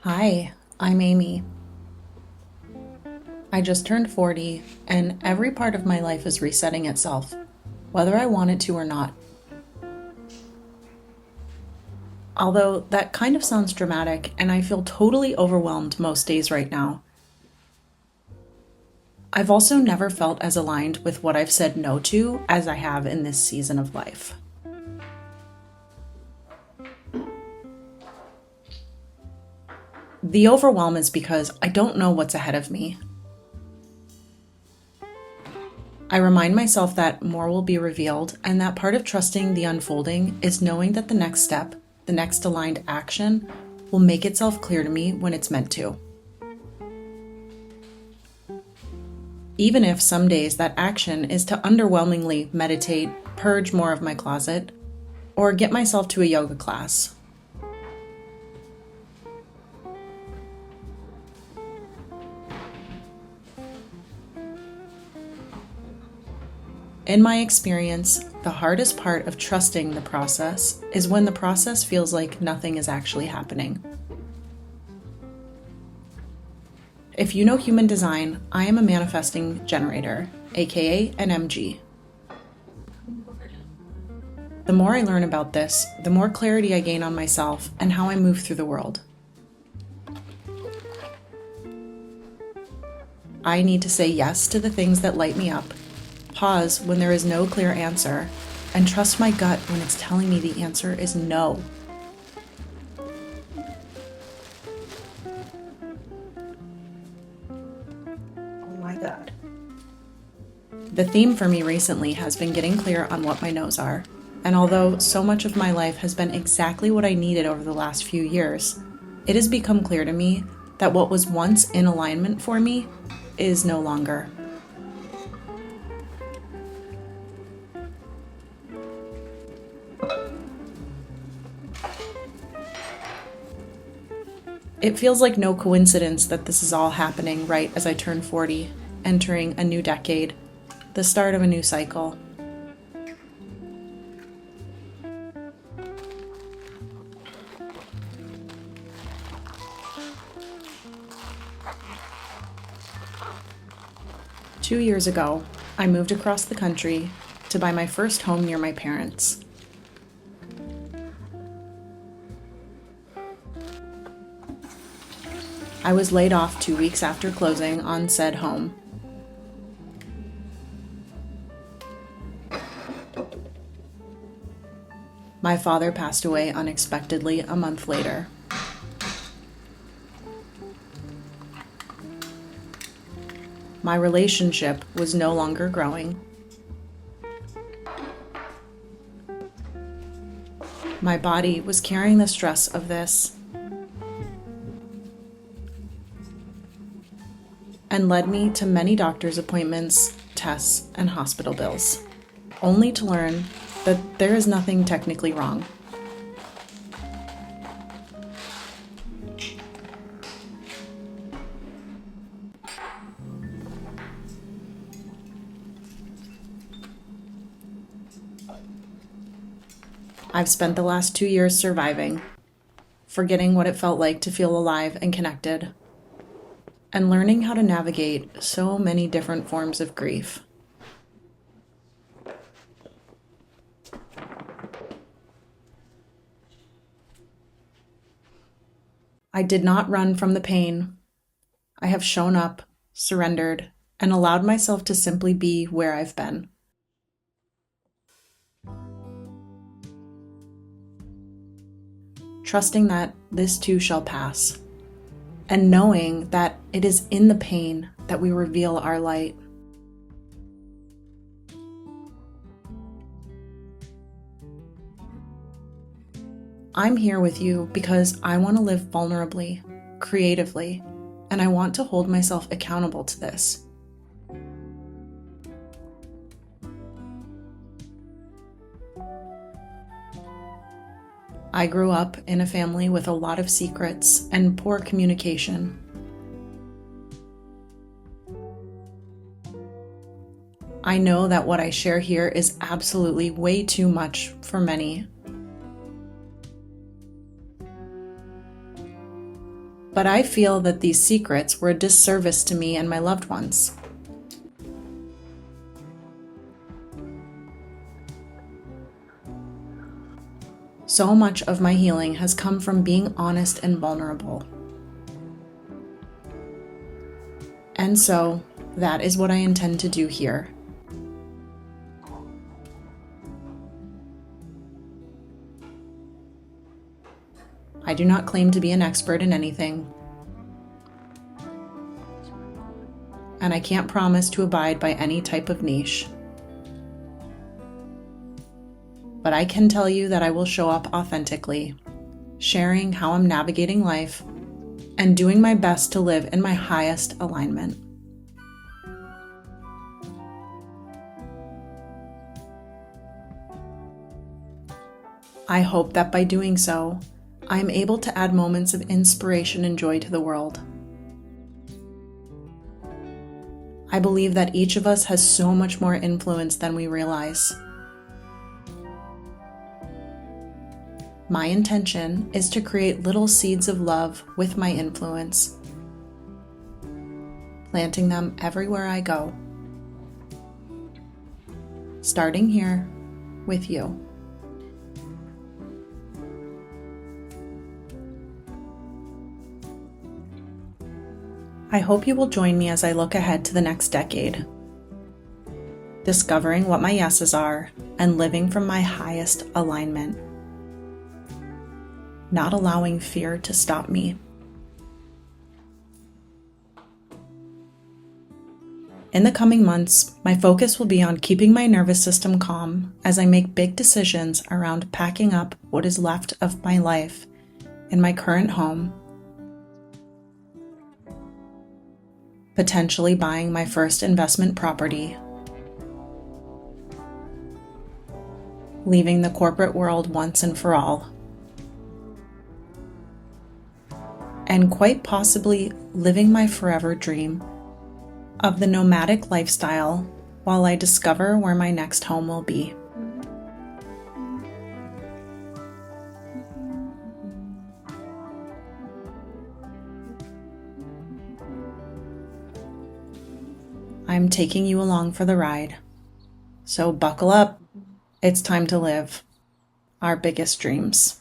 Hi, I'm Amy. I just turned 40, and every part of my life is resetting itself, whether I want it to or not. Although that kind of sounds dramatic, and I feel totally overwhelmed most days right now. I've also never felt as aligned with what I've said no to as I have in this season of life. The overwhelm is because I don't know what's ahead of me. I remind myself that more will be revealed, and that part of trusting the unfolding is knowing that the next step, the next aligned action, will make itself clear to me when it's meant to. Even if some days that action is to underwhelmingly meditate, purge more of my closet, or get myself to a yoga class. In my experience, the hardest part of trusting the process is when the process feels like nothing is actually happening. If you know human design, I am a manifesting generator, aka an MG. The more I learn about this, the more clarity I gain on myself and how I move through the world. I need to say yes to the things that light me up, pause when there is no clear answer, and trust my gut when it's telling me the answer is no. Oh my God. The theme for me recently has been getting clear on what my no's are, and although so much of my life has been exactly what I needed over the last few years, it has become clear to me that what was once in alignment for me is no longer. It feels like no coincidence that this is all happening right as I turn 40, entering a new decade, the start of a new cycle. Two years ago, I moved across the country to buy my first home near my parents. I was laid off 2 weeks after closing on said home. My father passed away unexpectedly a month later. My relationship was no longer growing. My body was carrying the stress of this and led me to many doctor's appointments, tests, and hospital bills, only to learn that there is nothing technically wrong. I've spent the last 2 years surviving, forgetting what it felt like to feel alive and connected, and learning how to navigate so many different forms of grief. I did not run from the pain. I have shown up, surrendered, and allowed myself to simply be where I've been. Trusting that this too shall pass, and knowing that it is in the pain that we reveal our light. I'm here with you because I want to live vulnerably, creatively, and I want to hold myself accountable to this. I grew up in a family with a lot of secrets and poor communication. I know that what I share here is absolutely way too much for many. But I feel that these secrets were a disservice to me and my loved ones. So much of my healing has come from being honest and vulnerable. And so, that is what I intend to do here. I do not claim to be an expert in anything, and I can't promise to abide by any type of niche. But I can tell you that I will show up authentically, sharing how I'm navigating life and doing my best to live in my highest alignment. I hope that by doing so, I am able to add moments of inspiration and joy to the world. I believe that each of us has so much more influence than we realize. My intention is to create little seeds of love with my influence, planting them everywhere I go, starting here with you. I hope you will join me as I look ahead to the next decade, discovering what my yeses are and living from my highest alignment, not allowing fear to stop me. In the coming months, my focus will be on keeping my nervous system calm as I make big decisions around packing up what is left of my life in my current home, potentially buying my first investment property, leaving the corporate world once and for all, and quite possibly living my forever dream of the nomadic lifestyle while I discover where my next home will be. I'm taking you along for the ride. So buckle up. It's time to live our biggest dreams.